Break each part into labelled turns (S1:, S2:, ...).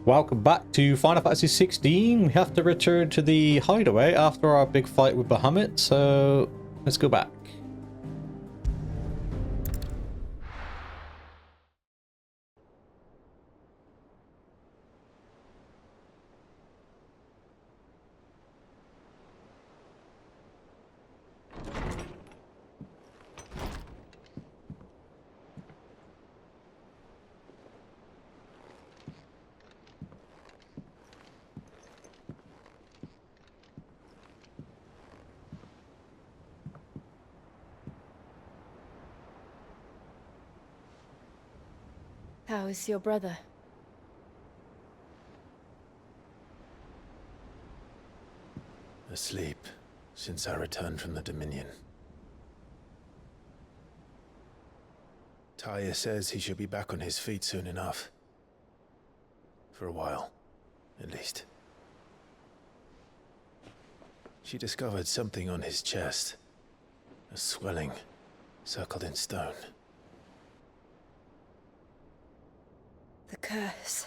S1: Welcome back to Final Fantasy 16. We have to return to the hideaway after our big fight with Bahamut, so let's go back.
S2: How is your brother?
S3: Asleep since I returned from the Dominion. Taya says he should be back on his feet soon enough. For a while, at least. She discovered something on his chest. A swelling, circled in stone.
S2: The curse.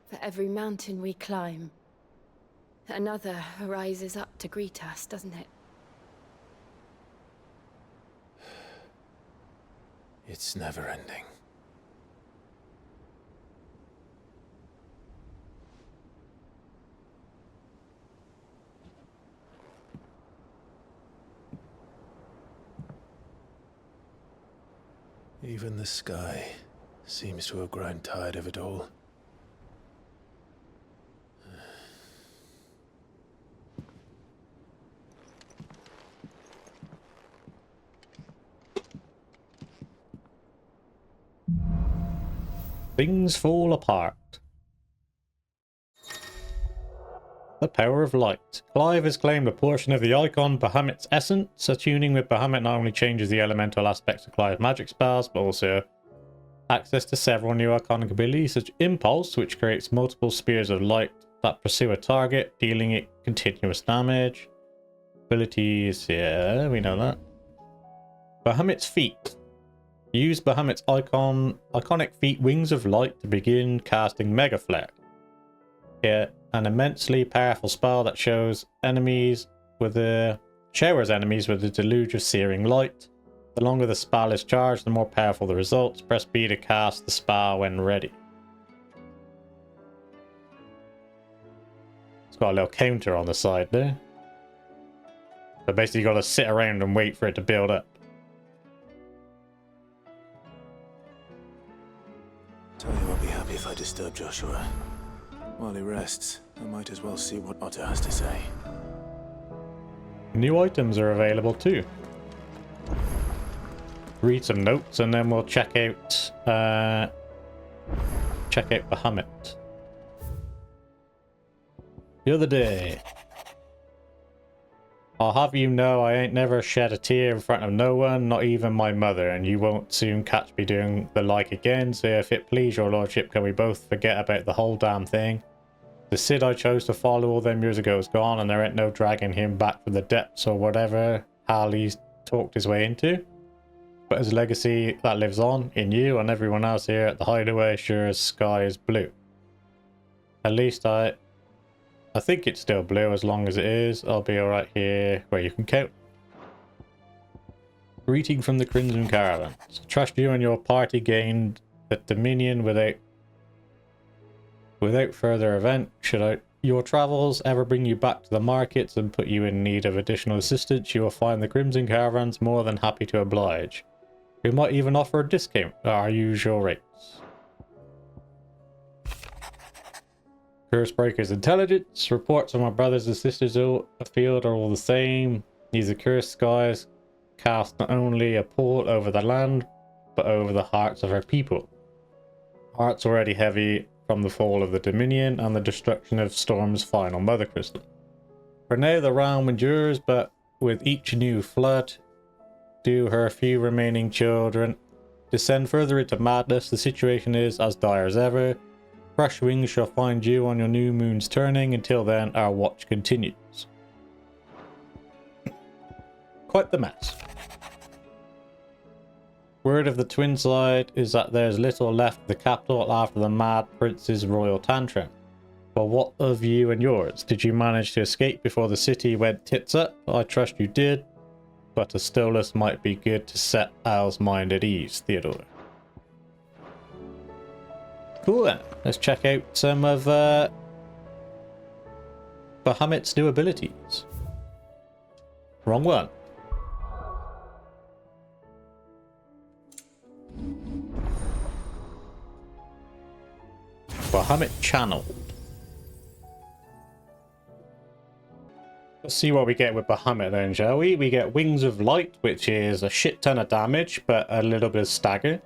S2: For every mountain we climb, another rises up to greet us, doesn't it?
S3: It's never ending. Even the sky seems to have grown tired of it all.
S1: Things fall apart. The power of light. Clive has claimed a portion of the Eikon Bahamut's essence. Attuning with Bahamut not only changes the elemental aspects of Clive's magic spells, but also access to several new iconic abilities, such as Impulse, which creates multiple spears of light that pursue a target, dealing it continuous damage. Abilities, yeah, we know that. Bahamut's feet. Use Bahamut's iconic feet Wings of Light to begin casting Mega Flare. Yeah, an immensely powerful spell that showers enemies with a deluge of searing light. The longer the spell is charged, the more powerful the results. Press B to cast the spell when ready. It's got a little counter on the side there. So basically you got to sit around and wait for it to build up.
S3: Taya won't be happy if I disturb Joshua. While he rests, I might as well see what Otter has to say.
S1: New items are available too. Read some notes and then we'll check out Bahamut. The other day. I'll have you know I ain't never shed a tear in front of no one, not even my mother, and you won't soon catch me doing the like again, so if it please your lordship, can we both forget about the whole damn thing? The Cid I chose to follow all them years ago is gone, and there ain't no dragging him back from the depths or whatever hell he's talked his way into. But his legacy that lives on, in you and everyone else here at the hideaway, sure as sky is blue. At least I think it's still blue. As long as it is, I'll be alright here where you can count. Greeting from the Crimson Caravans. Trust you and your party gained the Dominion without further event. Should your travels ever bring you back to the markets and put you in need of additional assistance, you will find the Crimson Caravans more than happy to oblige. We might even offer a discount at our usual rates. Cursebreaker's intelligence. Reports from our brothers and sisters afield are all the same. These accursed skies cast not only a pall over the land, but over the hearts of our people. Hearts already heavy from the fall of the Dominion and the destruction of Storm's final Mother Crystal. For now the realm endures, but with each new flood, do her few remaining children descend further into madness. The situation is as dire as ever. Fresh wings shall find you on your new moon's turning. Until then, our watch continues. Quite the mess. Word of the twin side is that there's little left of the capital after the Mad Prince's royal tantrum. But what of you and yours? Did you manage to escape before the city went tits up? I trust you did, but a stolus might be good to set Al's mind at ease, Theodore. Cool then. Let's check out some of Bahamut's new abilities. Wrong one. Bahamut channeled. Let's see what we get with Bahamut then, shall we? We get Wings of Light, which is a shit ton of damage, but a little bit of stagger.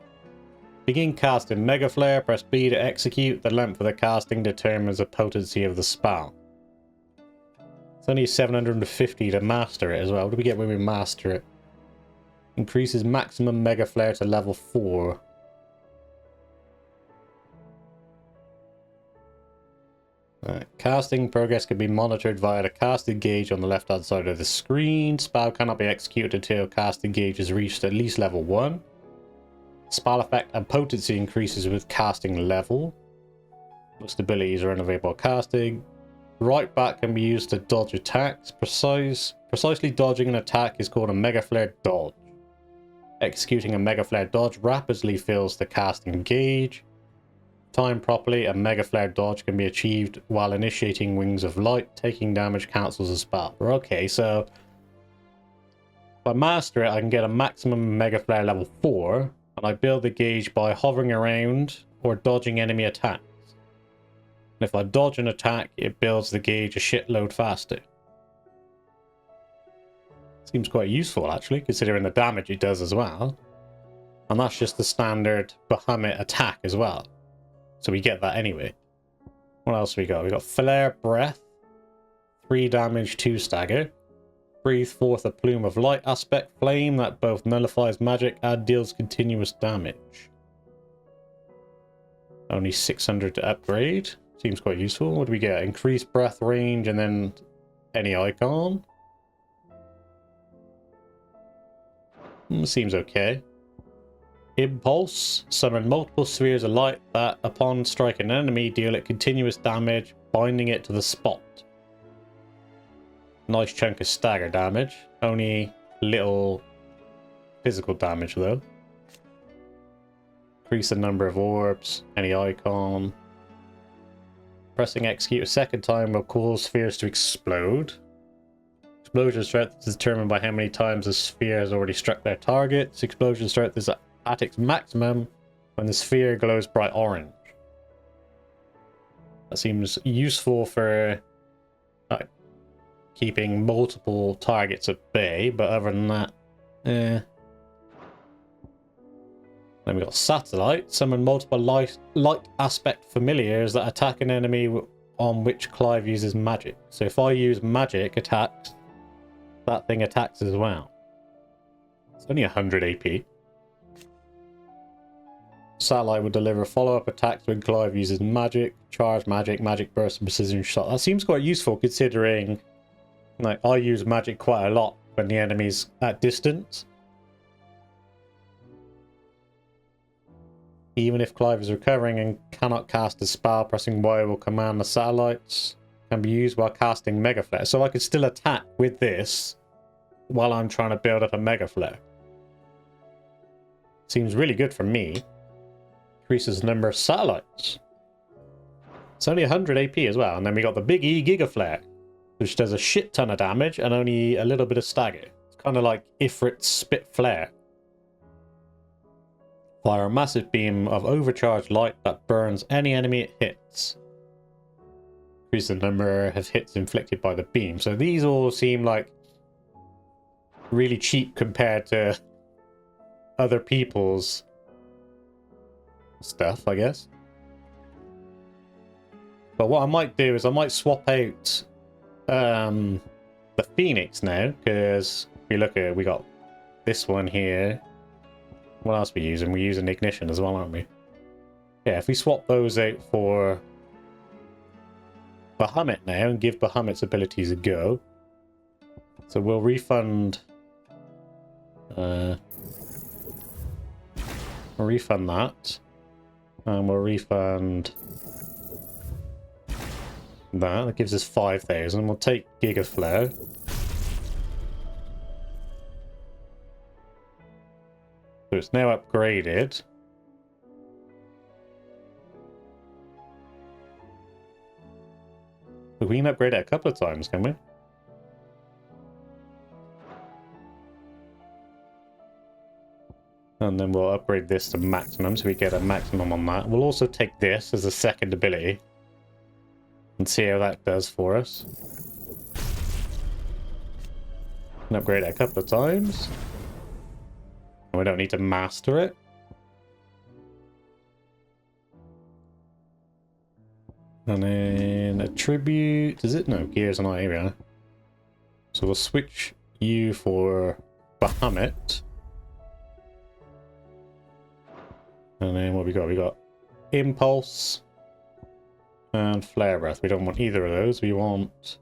S1: Begin casting Mega Flare, press B to execute. The length of the casting determines the potency of the spell. It's only 750 to master it as well. What do we get when we master it? Increases maximum Mega Flare to level 4. Casting progress can be monitored via the casting gauge on the left hand side of the screen. Spell cannot be executed until casting gauge has reached at least level 1. Spell effect and potency increases with casting level. Most abilities are unavailable casting. Right back can be used to dodge attacks. Precisely dodging an attack is called a Mega Flare dodge. Executing a Mega Flare dodge rapidly fills the casting gauge. Timed properly, a Mega Flare dodge can be achieved while initiating Wings of Light. Taking damage cancels a spell. Okay, so if I master it, I can get a maximum Mega Flare level 4, and I build the gauge by hovering around or dodging enemy attacks. And if I dodge an attack, it builds the gauge a shitload faster. Seems quite useful, actually, considering the damage it does as well. And that's just the standard Bahamut attack as well. So we get that anyway. What else we got? We got Flare Breath. 3 damage, 2 stagger. Breathe forth a plume of light aspect flame that both nullifies magic and deals continuous damage. Only 600 to upgrade. Seems quite useful. What do we get? Increased breath range and then any icon. Seems okay. Impulse. Summon multiple spheres of light that, upon striking an enemy, deal it continuous damage, binding it to the spot. Nice chunk of stagger damage. Only little physical damage, though. Increase the number of orbs. Any icon. Pressing execute a second time will cause spheres to explode. Explosion strength is determined by how many times the sphere has already struck their target. This explosion strength is at its maximum when the sphere glows bright orange. That seems useful for keeping multiple targets at bay, but other than that, Then we got Satellite. Summon multiple light aspect familiars that attack an enemy on which Clive uses magic. So if I use magic attacks, that thing attacks as well. It's only 100 AP. Satellite would deliver follow-up attacks when Clive uses magic, charge magic, magic burst, and precision shot. That seems quite useful considering like I use magic quite a lot when the enemy's at distance. Even if Clive is recovering and cannot cast a spell, pressing Y will command the satellites. Can be used while casting Mega Flare. So I could still attack with this while I'm trying to build up a Mega Flare. Seems really good for me. Increases the number of satellites. It's only 100 AP as well. And then we got the Big E Giga Flare, which does a shit ton of damage and only a little bit of stagger. It's kind of like Ifrit's Spit Flare. Fire a massive beam of overcharged light that burns any enemy it hits. Increase the number of hits inflicted by the beam. So these all seem like really cheap compared to other people's stuff, I guess. But what I might do is I might swap out the Phoenix now, because if you look at it, we got this one here. What else are we using? We're using Ignition as well, aren't we? Yeah, if we swap those out for Bahamut now and give Bahamut's abilities a go. So we'll refund We'll refund that. And we'll refund that. That gives us 5,000. We'll take Giga Flare. So it's now upgraded. But we can upgrade it a couple of times, can we? And then we'll upgrade this to maximum, so we get a maximum on that. We'll also take this as a second ability. And see how that does for us. And upgrade it a couple of times. And we don't need to master it. And then attribute, is it? No, gears and area. So we'll switch you for Bahamut. And then what we got? We got Impulse and Flare Breath. We don't want either of those. We want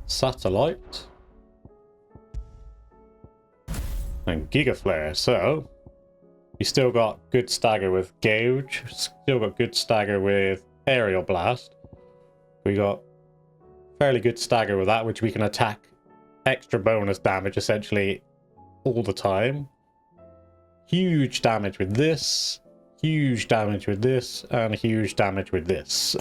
S1: Satellite and Giga Flare. So we still got good stagger with Gouge. Still got good stagger with Aerial Blast. We got fairly good stagger with that, which we can attack extra bonus damage essentially all the time. Huge damage with this, huge damage with this, and huge damage with this.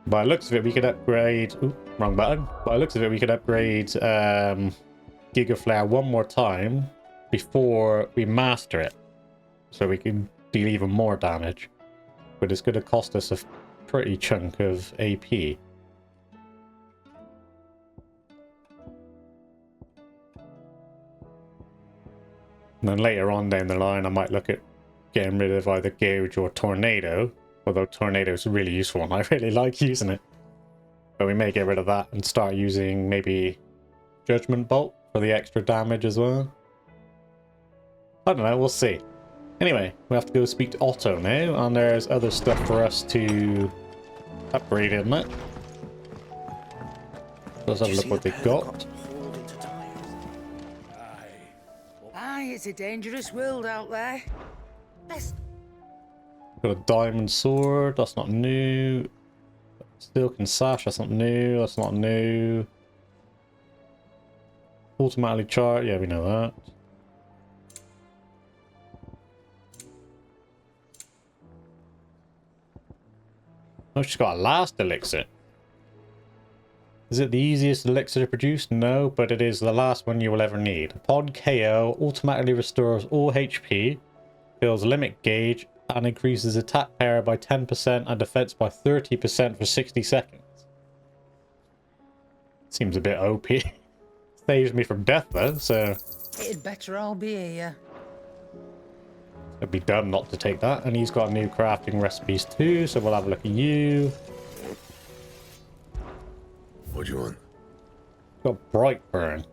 S1: By the looks of it, we could upgrade... Ooh, wrong button. By the looks of it, we could upgrade Giga Flare one more time before we master it. So we can deal even more damage. But it's going to cost us a pretty chunk of AP. And then later on down the line, I might look at getting rid of either Gouge or Tornado. Although Tornado is really useful and I really like using it. But we may get rid of that and start using maybe Judgment Bolt for the extra damage as well. I don't know, we'll see. Anyway, we have to go speak to Otto now, and there's other stuff for us to upgrade, isn't it? Let's have a look what they've got.
S4: Aye, it's a dangerous world out there. Best.
S1: Got a diamond sword, that's not new. Silken sash, that's not new, that's not new. Automatically chart, yeah, we know that. Oh, she's got a last elixir. Is it the easiest elixir to produce? No, but it is the last one you will ever need. Upon KO, automatically restores all HP, fills limit gauge, and increases attack power by 10% and defense by 30% for 60 seconds. Seems a bit OP. Saves me from death though, so...
S4: It'd better all be here.
S1: It'd be dumb not to take that. And he's got new crafting recipes too, so we'll have a look at you.
S5: What do you want?
S1: Got Brightburn,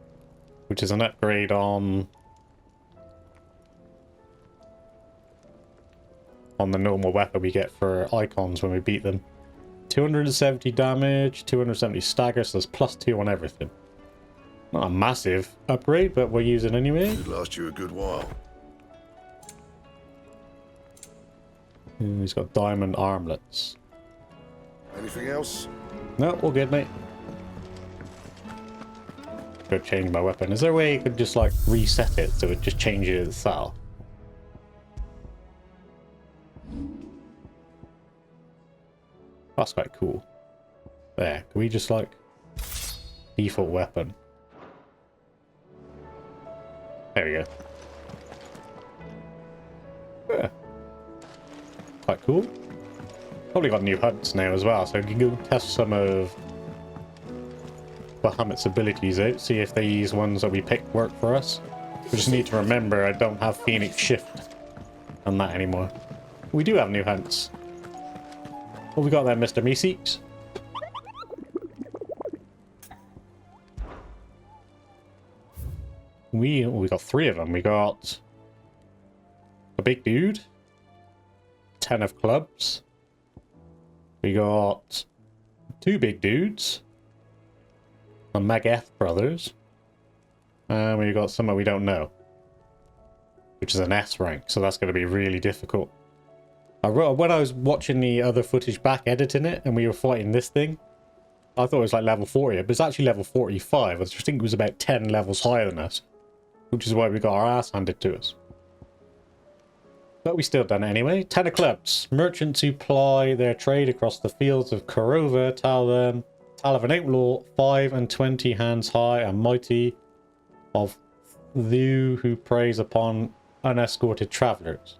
S1: which is an upgrade on the normal weapon we get for Eikons when we beat them. 270 damage, 270 stagger, so there's +2 on everything. Not a massive upgrade, but we'll use it anyway.
S5: It'd last you a good while.
S1: He's got diamond armlets.
S5: Anything else?
S1: No, all good, mate. Go change my weapon. Is there a way you could just like reset it so it just changes itself? That's quite cool. There, can we just like default weapon? There we go. Yeah. Quite cool. Probably got new hunts now as well, so we can go test some of Bahamut's abilities out, see if these ones that we picked work for us. We just need to remember I don't have Phoenix Shift on that anymore. We do have new hunts. What we got there, Mr. Meeseeks? We got 3 of them. We got a big dude, 10 of clubs. We got 2 big dudes, the Mageth brothers, and we got someone we don't know. which is an S rank, so that's going to be really difficult. When I was watching the other footage back, editing it, and we were fighting this thing, I thought it was like level 40, but it's actually level 45. I just think it was about 10 levels higher than us, which is why we got our ass handed to us. But we still done it anyway. 10 of clubs. Merchants who ply their trade across the fields of Korova tell of an outlaw 5 and 20 hands high and mighty, of thou who preys upon unescorted travellers.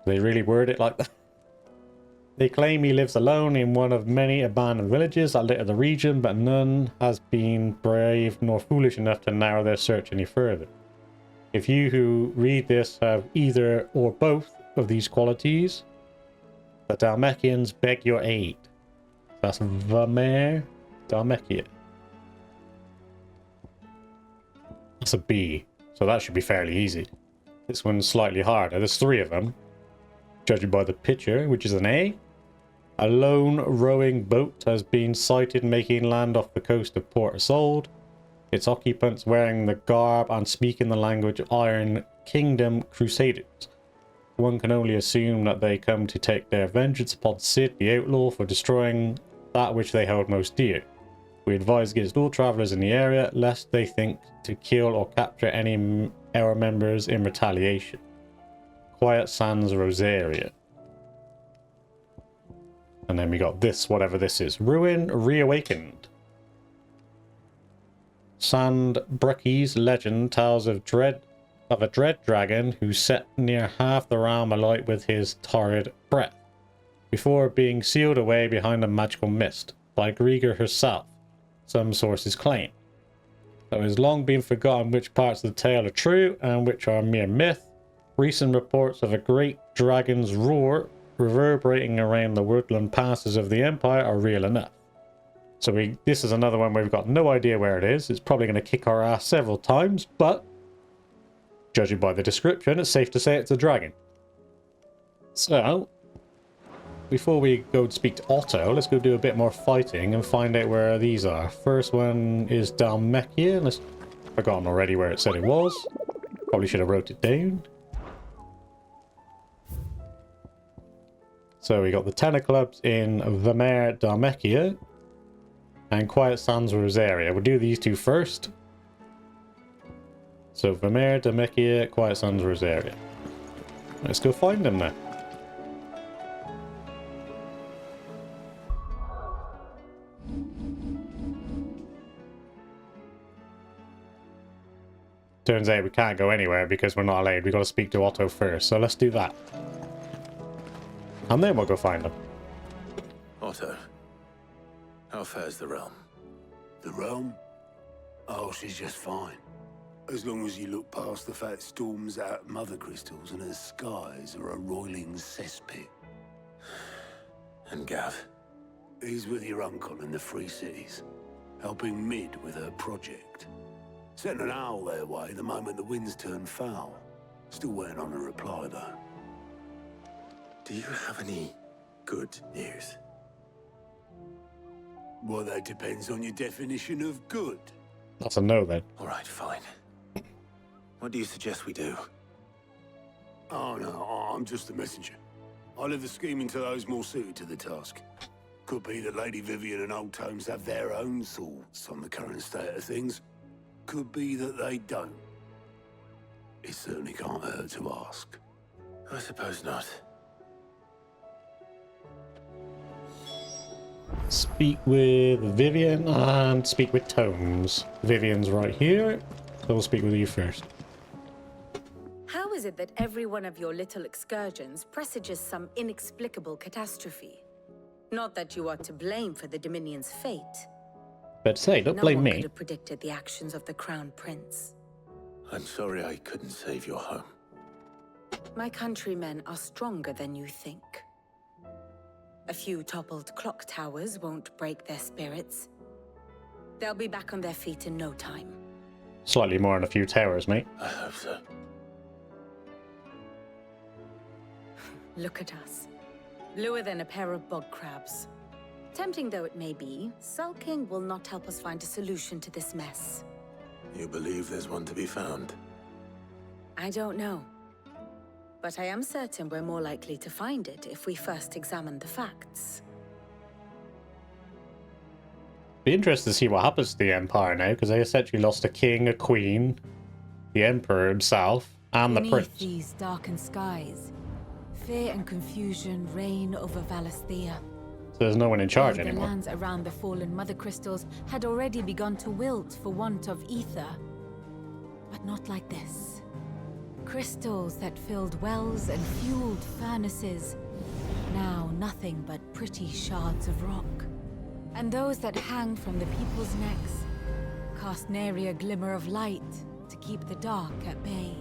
S1: They really word it like that. They claim he lives alone in one of many abandoned villages that litter the region, but none has been brave nor foolish enough to narrow their search any further. If you who read this have either or both of these qualities, the Dalmekians beg your aid. That's Vamer Dalmekia. That's a B, so that should be fairly easy. This one's slightly harder. There's 3 of them, judging by the picture, which is an A. A lone rowing boat has been sighted making land off the coast of Port Isolde. Its occupants wearing the garb and speaking the language of Iron Kingdom Crusaders. One can only assume that they come to take their vengeance upon Sid the Outlaw for destroying that which they hold most dear. We advise against all travellers in the area, lest they think to kill or capture any our members in retaliation. Quiet Sands Rosaria. And then we got this, whatever this is. Ruin Reawakened. Sand Brucky's legend tells of a dread dragon who set near half the realm alight with his torrid breath, before being sealed away behind a magical mist by Grieger herself, some sources claim. Though it has long been forgotten which parts of the tale are true and which are mere myth, recent reports of a great dragon's roar reverberating around the woodland passes of the Empire are real enough. So this is another one where we've got no idea where it is. It's probably going to kick our ass several times, but judging by the description, it's safe to say it's a dragon. So, before we go and speak to Otto, let's go do a bit more fighting and find out where these are. First one is Dalmekia. I've forgotten already where it said it was. Probably should have wrote it down. So we got the 10 of clubs in Vamer Dalmekia and Quiet Sands Rosaria. We'll do these 2 first. So Vamer Dalmekia, Quiet Sands Rosaria. Let's go find them now. Turns out we can't go anywhere because we're not allowed. We've got to speak to Otto first, so let's do that. And then we'll go find them.
S3: Otto, how fares the realm?
S6: The realm? Oh, she's just fine. As long as you look past the fat storms out of mother crystals and her skies are a roiling cesspit.
S3: And Gav?
S6: He's with your uncle in the Free Cities, helping Mid with her project. Sent an owl their way the moment the winds turned foul. Still waiting on a reply, though.
S3: Do you have any good news?
S6: Well, that depends on your definition of good.
S1: That's a no then.
S3: All right, fine. What do you suggest we do?
S6: Oh, no, I'm just a messenger. I leave the scheming to those more suited to the task. Could be that Lady Vivian and Old Tomes have their own thoughts on the current state of things. Could be that they don't. It certainly can't hurt to ask.
S3: I suppose not.
S1: Speak with Vivian and speak with Tomes. Vivian's right here, so we'll speak with you first.
S7: How is it that every one of your little excursions presages some inexplicable catastrophe? Not that you are to blame for the Dominion's fate.
S1: But say, don't blame
S7: No one
S1: me.
S7: could have predicted the actions of the Crown Prince.
S3: I'm sorry I couldn't save your home.
S7: My countrymen are stronger than you think. A few toppled clock towers won't break their spirits. They'll be back on their feet in no time.
S1: Slightly more than a few towers, mate.
S3: I hope so.
S7: Look at us. Bluer than a pair of bog crabs. Tempting though it may be, sulking will not help us find a solution to this mess.
S3: You believe there's one to be found?
S7: I don't know. But I am certain we're more likely to find it if we first examine the facts.
S1: Be interested to see what happens to the Empire now, because they essentially lost a king, a queen, the Emperor himself, and the
S8: Beneath
S1: prince.
S8: these darkened skies, fear and confusion reign over Valisthea.
S1: So there's no one in charge
S8: While the
S1: anymore.
S8: lands around the fallen mother crystals had already begun to wilt for want of ether. But not like this. Crystals that filled wells and fueled furnaces, now nothing but pretty shards of rock. And those that hang from the people's necks cast nary a glimmer of light to keep the dark at bay.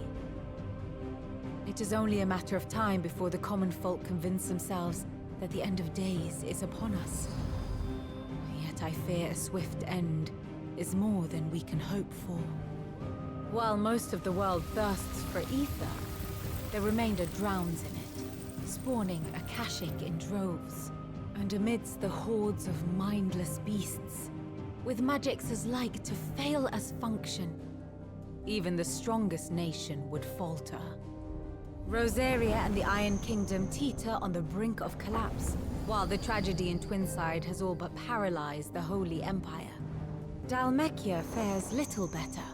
S8: It is only a matter of time before the common folk convince themselves that the end of days is upon us. Yet I fear a swift end is more than we can hope for. While most of the world thirsts for ether, the remainder drowns in it, spawning Akashic in droves. And amidst the hordes of mindless beasts, with magics as like to fail as function, even the strongest nation would falter. Rosaria and the Iron Kingdom teeter on the brink of collapse, while the tragedy in Twinside has all but paralyzed the Holy Empire. Dalmekia fares little better.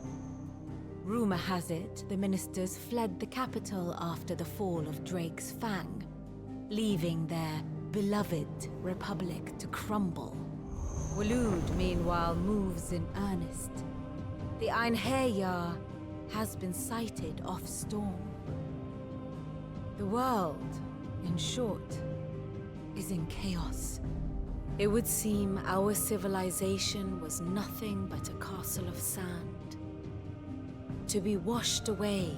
S8: Rumor has it the ministers fled the capital after the fall of Drake's Fang, leaving their beloved republic to crumble. Waloed, meanwhile, moves in earnest. The Einherjar has been sighted off storm. The world, in short, is in chaos. It would seem our civilization was nothing but a castle of sand, to be washed away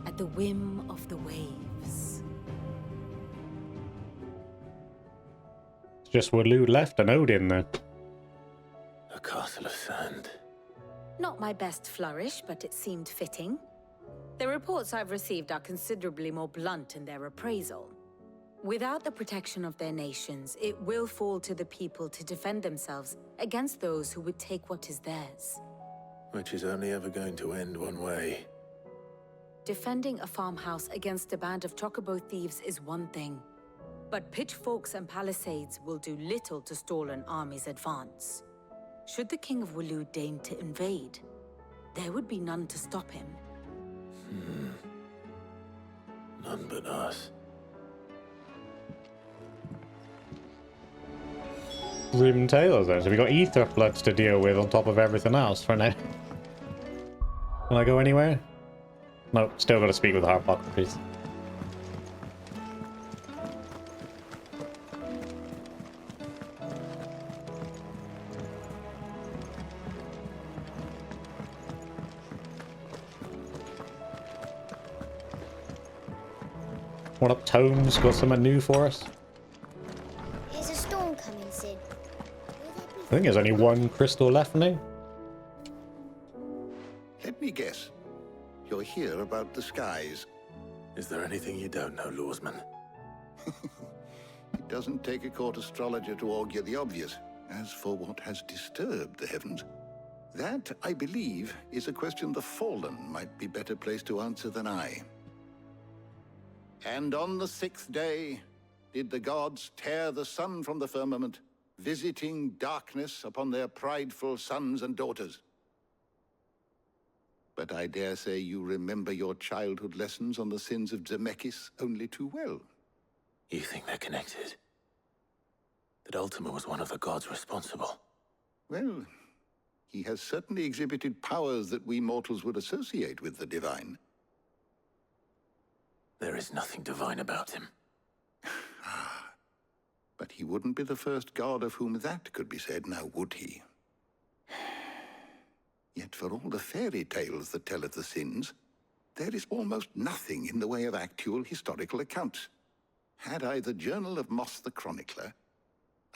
S8: at the whim of the waves.
S1: It's just Waloed left and Odin then.
S3: A castle of sand.
S7: Not my best flourish, but it seemed fitting. The reports I've received are considerably more blunt in their appraisal. Without the protection of their nations, it will fall to the people to defend themselves against those who would take what is theirs.
S3: Which is only ever going to end one way.
S7: Defending a farmhouse against a band of chocobo thieves is one thing, but pitchforks and palisades will do little to stall an army's advance. Should the King of Waloed deign to invade, there would be none to stop him.
S3: None but us.
S1: Grim tales then. So we got ether floods to deal with on top of everything else for now. Can I go anywhere? Nope, still gotta speak with Harpocrates. What up, Tomes? Got something new for us?
S9: Is a storm coming, Sid?
S1: I think there's only one crystal left now.
S10: Let me guess. You're here about the skies.
S3: Is there anything you don't know, Lawsman?
S10: It doesn't take a court astrologer to augur the obvious. As for what has disturbed the heavens, that, I believe, is a question the Fallen might be better placed to answer than I. And on the 6th day, did the gods tear the sun from the firmament, visiting darkness upon their prideful sons and daughters. But I dare say you remember your childhood lessons on the sins of Zemeckis only too well.
S3: You think they're connected? That Ultima was one of the gods responsible?
S10: Well, he has certainly exhibited powers that we mortals would associate with the divine.
S3: There is nothing divine about him.
S10: But he wouldn't be the first god of whom that could be said, now would he? Yet for all the fairy tales that tell of the sins, there is almost nothing in the way of actual historical accounts. Had I the Journal of Moss the Chronicler,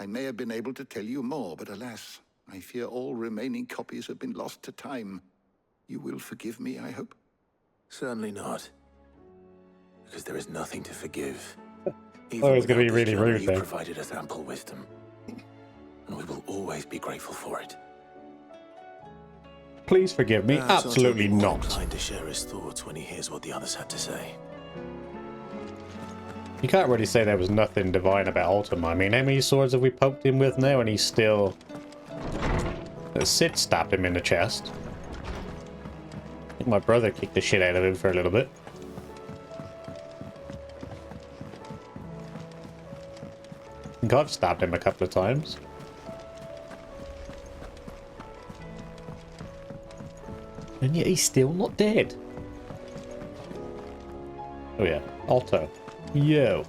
S10: I may have been able to tell you more, but alas, I fear all remaining copies have been lost to time. You will forgive me, I hope?
S3: Certainly not. Because there is nothing to forgive.
S1: Oh, it's gonna be
S3: without this
S1: really
S3: journal,
S1: rude
S3: you
S1: then.
S3: provided us ample wisdom. And we will always be grateful for it.
S1: Please forgive me.
S3: Perhaps
S1: Absolutely
S3: Otto will be more
S1: not.
S3: inclined to share his thoughts when he hears what the others had to say.
S1: You can't really say there was nothing divine about Ultima. I mean, how many swords have we poked him with now and he's still... Sid stabbed him in the chest. I think my brother kicked the shit out of him for a little bit. I think I've stabbed him a couple of times. And yet he's still not dead. Oh yeah, Otto. Yo.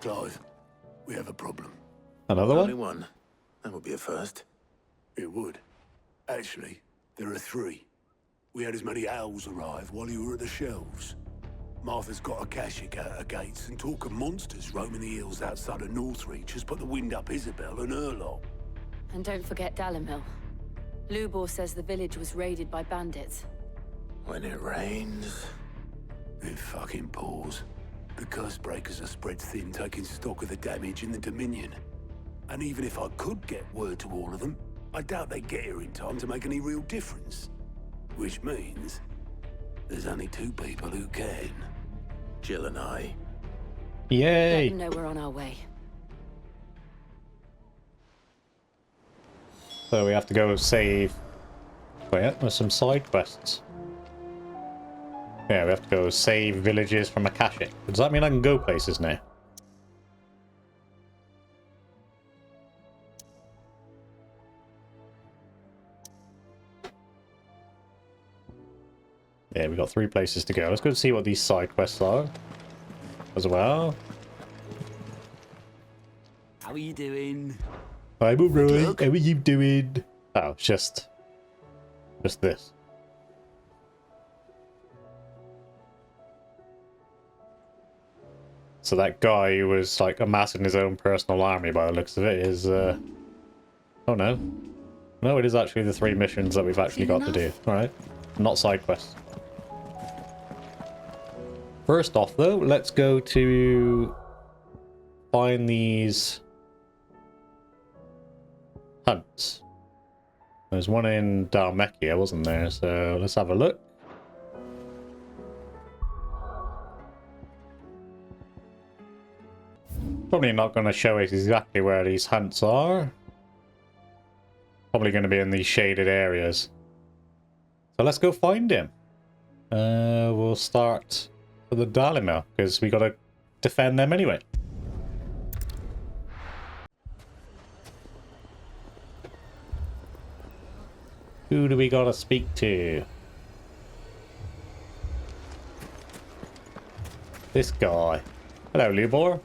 S6: Clive, we have a problem.
S1: Another
S3: Only
S1: one?
S3: one. That would be a first.
S6: It would. Actually, there are three. We had as many owls arrive while you were at the shelves. Martha's got a Kashik out her gates, and talk of monsters roaming the hills outside of Northreach has put the wind up Isabel and her lot.
S2: And don't forget Dalimil. Lubor says the village was raided by bandits.
S3: When it rains...
S6: It fucking pours. The curse breakers are spread thin, taking stock of the damage in the Dominion. And even if I could get word to all of them, I doubt they'd get here in time to make any real difference. Which means... there's only two people who can.
S3: Jill and I.
S1: Yay!
S2: Let them know we're on our way.
S1: So we have to go save... Wait, there's some side quests. Yeah, we have to go save villages from Akashic. Does that mean I can go places now? Yeah, we've got 3 places to go. Let's go see what these side quests are as well.
S11: How are you doing?
S1: I'm alright. How are you doing? Oh, it's just this. So that guy who was like amassing his own personal army by the looks of it is oh no. No, it is actually the 3 missions that we've actually got to do. Alright. Not side quests. First off though, let's go to find these hunts. There's one in Dalmekia, wasn't there? So let's have a look. Probably not going to show us exactly where these hunts are. Probably going to be in these shaded areas. So let's go find him. We'll start with the Dalimil, because we got to defend them anyway. Who do we got to speak to? This guy. Hello, Lubor.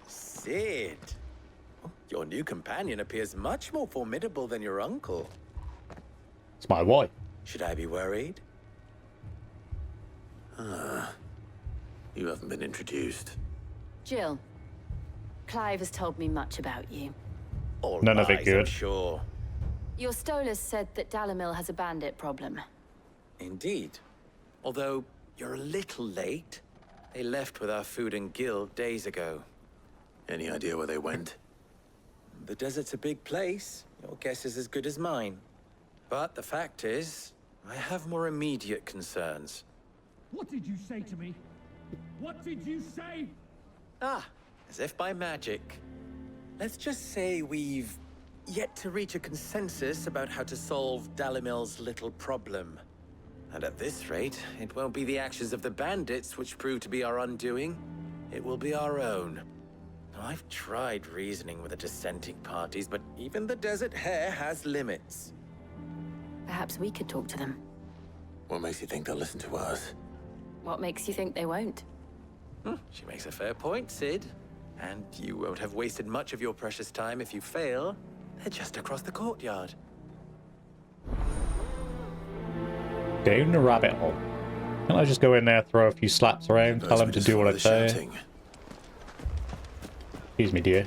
S12: Sid, your new companion appears much more formidable than your uncle.
S1: It's my wife.
S12: Should I be worried?
S3: You haven't been introduced.
S2: Jill, Clive has told me much about you.
S12: All
S1: None of it
S12: lies,
S1: good.
S12: I'm sure.
S2: Your Stolas said that Dalimil has a bandit problem.
S12: Indeed. Although you're a little late. They left with our food and guild days ago.
S3: Any idea where they went?
S12: The desert's a big place. Your guess is as good as mine. But the fact is, I have more immediate concerns.
S11: What did you say to me? What did you say?
S12: Ah, as if by magic. Let's just say we've yet to reach a consensus about how to solve Dalimil's little problem. And at this rate, it won't be the actions of the bandits which prove to be our undoing. It will be our own. Now, I've tried reasoning with the dissenting parties, but even the Desert Hare has limits.
S2: Perhaps we could talk to them.
S3: What makes you think they'll listen to us?
S2: What makes you think they won't?
S12: She makes a fair point, Sid. And you won't have wasted much of your precious time if you fail. They're just across the courtyard.
S1: Down the rabbit hole. Can I just go in there, throw a few slaps around, tell them to do what I say? Excuse me, dear.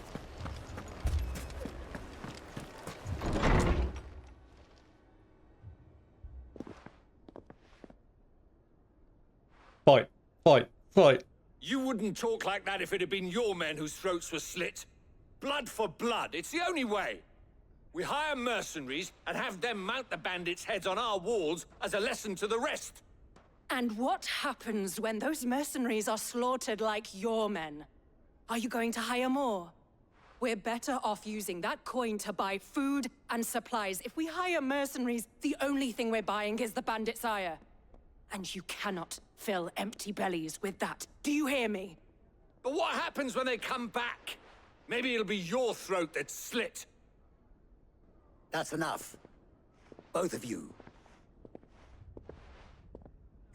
S1: Fight, fight, fight.
S13: You wouldn't talk like that if it had been your men whose throats were slit. Blood for blood, it's the only way. We hire mercenaries and have them mount the bandits' heads on our walls as a lesson to the rest.
S14: And what happens when those mercenaries are slaughtered like your men? Are you going to hire more? We're better off using that coin to buy food and supplies. If we hire mercenaries, the only thing we're buying is the bandits' ire. And you cannot fill empty bellies with that. Do you hear me?
S13: But what happens when they come back? Maybe it'll be your throat that's slit.
S15: That's enough. Both of you.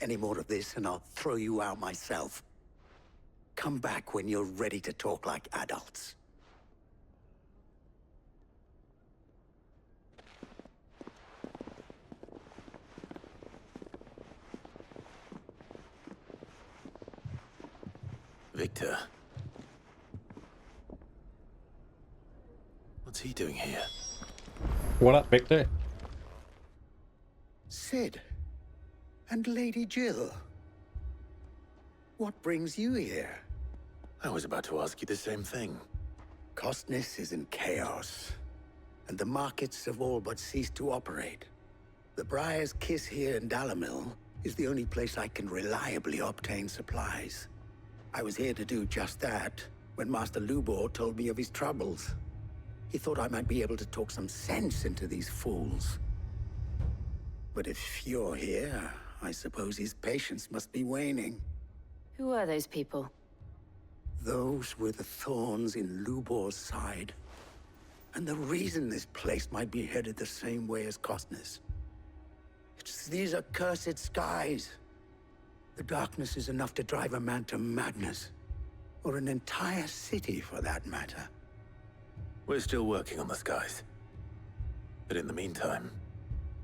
S15: Any more of this and I'll throw you out myself. Come back when you're ready to talk like adults.
S3: Victor. What's he doing here?
S1: What up, Victor?
S15: Sid. And Lady Jill. What brings you here?
S3: I was about to ask you the same thing.
S15: Costness is in chaos, and the markets have all but ceased to operate. The Briar's Kiss here in Dalimil is the only place I can reliably obtain supplies. I was here to do just that when Master Lubor told me of his troubles. He thought I might be able to talk some sense into these fools. But if you're here, I suppose his patience must be waning.
S2: Who are those people?
S15: Those were the thorns in Lubor's side. And the reason this place might be headed the same way as Costness. It's these accursed skies. The darkness is enough to drive a man to madness. Or an entire city, for that matter.
S3: We're still working on the skies. But in the meantime,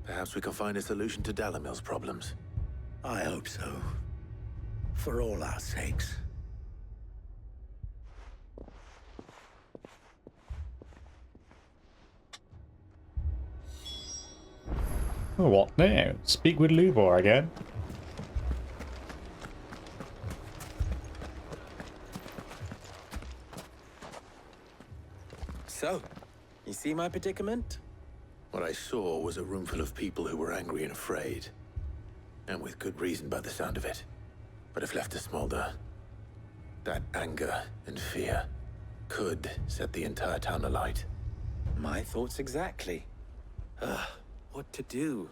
S3: perhaps we can find a solution to Dalimil's problems.
S15: I hope so. For all our sakes.
S1: What now? Speak with Lubor again.
S12: So, you see my predicament?
S3: What I saw was a room full of people who were angry and afraid. And with good reason by the sound of it. But if left to smolder, that anger and fear could set the entire town alight.
S12: My thoughts exactly. What to do?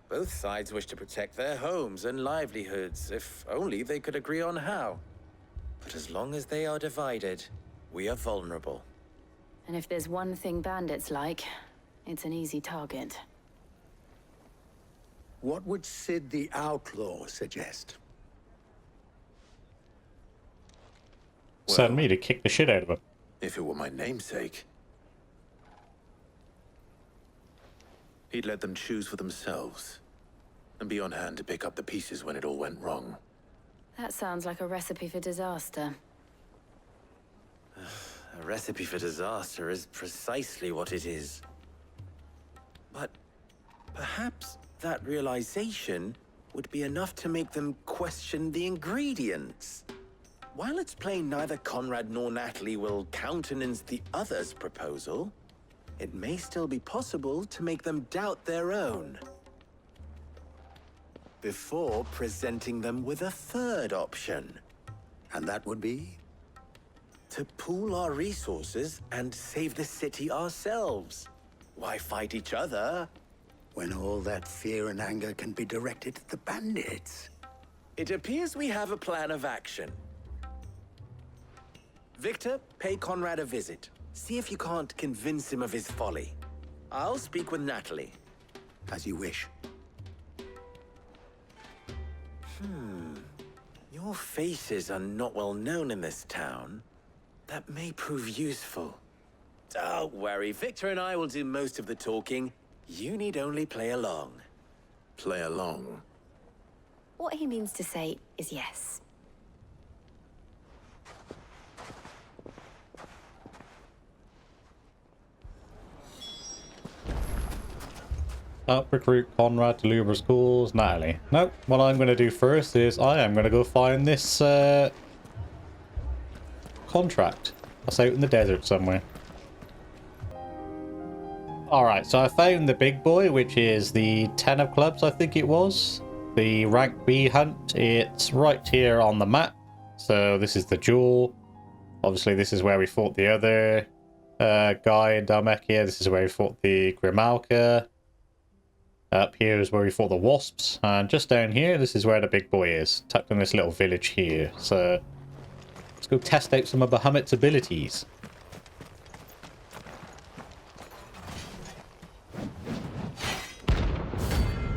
S12: Both sides wish to protect their homes and livelihoods, if only they could agree on how. But as long as they are divided, we are vulnerable.
S2: And if there's one thing bandits like, it's an easy target.
S15: What would Sid the Outlaw suggest?
S1: Send me to kick the shit out of him.
S3: If it were my namesake, he'd let them choose for themselves, and be on hand to pick up the pieces when it all went wrong.
S2: That sounds like a recipe for disaster.
S12: A recipe for disaster is precisely what it is. But perhaps that realization would be enough to make them question the ingredients. While it's plain neither Conrad nor Natalie will countenance the other's proposal, it may still be possible to make them doubt their own. Before presenting them with a third option.
S15: And that would be?
S12: To pool our resources and save the city ourselves. Why fight each other?
S15: When all that fear and anger can be directed at the bandits.
S12: It appears we have a plan of action. Victor, pay Conrad a visit. See if you can't convince him of his folly. I'll speak with Natalie.
S15: As you wish.
S12: Your faces are not well known in this town. That may prove useful. Don't worry, Victor and I will do most of the talking. You need only play along.
S3: Play along?
S2: What he means to say is yes.
S1: Help recruit Conrad to Luber schools. Natalie. Nope. What I'm going to do first is I am going to go find this contract. That's out in the desert somewhere. Alright, so I found the big boy, which is the 10 of clubs, I think it was. The rank B hunt. It's right here on the map. So this is the jewel. Obviously, this is where we fought the other guy in Dalmekia. This is where we fought the Grimalka. Up here is where we fought the wasps. And just down here, this is where the big boy is. Tucked in this little village here. So let's go test out some of Bahamut's abilities.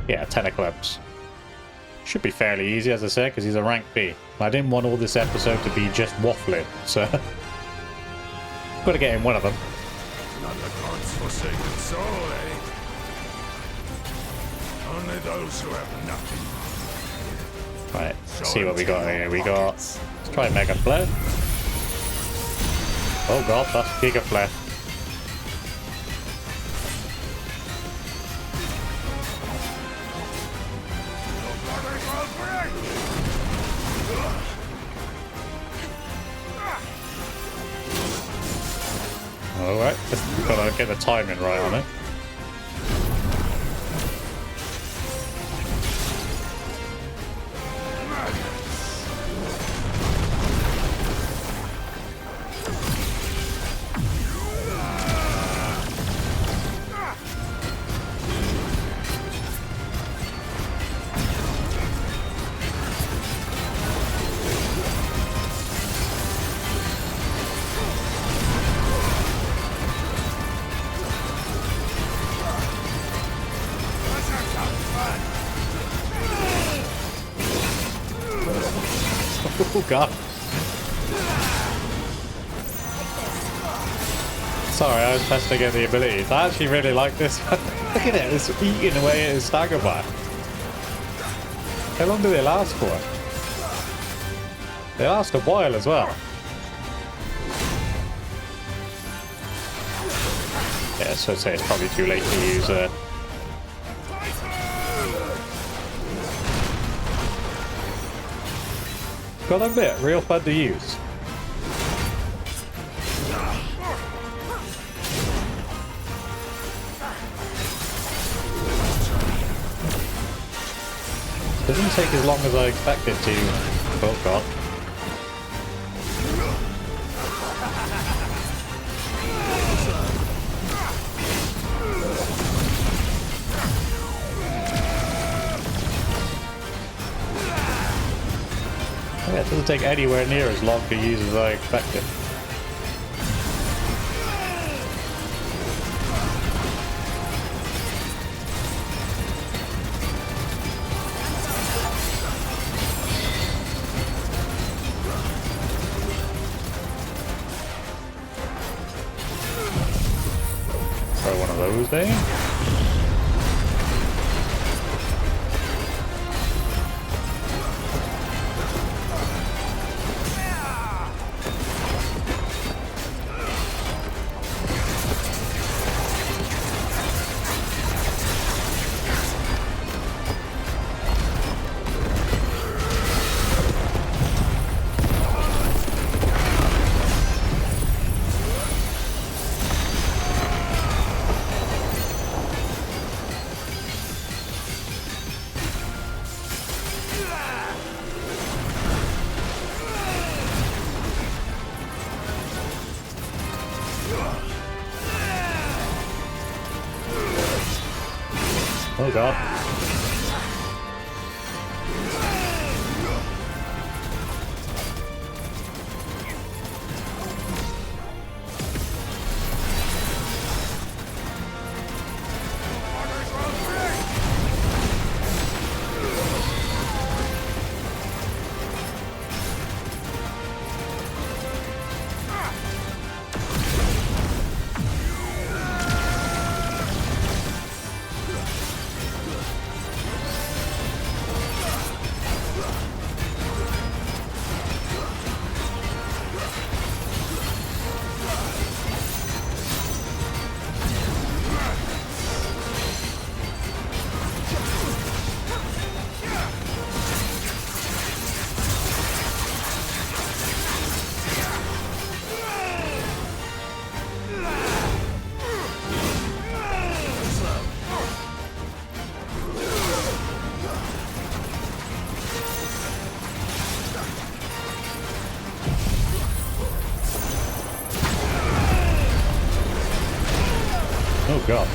S1: Yeah, 10 of clubs. Should be fairly easy, as I said, because he's a rank B. I didn't want all this episode to be just waffling, so... got to get in one of them.
S5: Not the gods forsaken soul, eh? Only those who have nothing.
S1: Right, let's see what we got here. We got... Let's try Mega Flare. Oh god, that's Giga Flare. Alright, just gotta get the timing right on it. Oh god. Sorry, I was testing out the abilities. I actually really like this. Look at it, it's eating away at his stagger bar. How long do they last for? They last a while as well. Yeah, so I'd say it's probably too late to use Gotta admit, real fun to use. Doesn't take as long as I expected to. Oh god. Yeah, it doesn't take anywhere near as long to use as I expected. Throw one of those there. Oh god. god.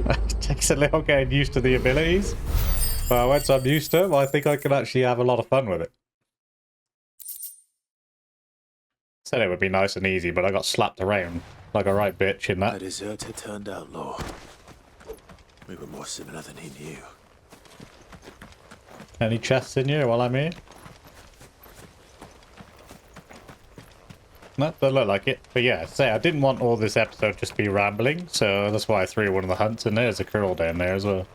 S1: It takes a little getting used to the abilities. But once I'm used to them, I think I can actually have a lot of fun with it. Said it would be nice and easy, but I got slapped around like a right bitch in that.
S3: A deserter turned outlaw. We were more similar than he knew.
S1: Any chests in here while I'm here? No, don't look like it. But yeah, say I didn't want all this episode just to be rambling, so that's why I threw one of the hunts in there. There's a curl down there as well.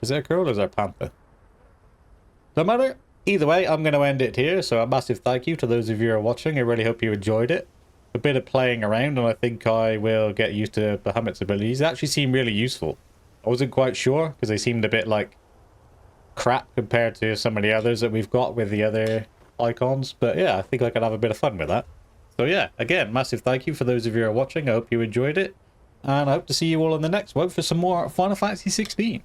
S1: Is there a curl or is there a panther? No matter. Either way, I'm going to end it here. So a massive thank you to those of you who are watching. I really hope you enjoyed it. A bit of playing around, and I think I will get used to Bahamut's abilities. They actually seem really useful. I wasn't quite sure because they seemed a bit like crap compared to some of the others that we've got with the other icons. But yeah, I think I could have a bit of fun with that. So yeah, again, massive thank you for those of you who are watching. I hope you enjoyed it. And I hope to see you all in the next one for some more Final Fantasy 16.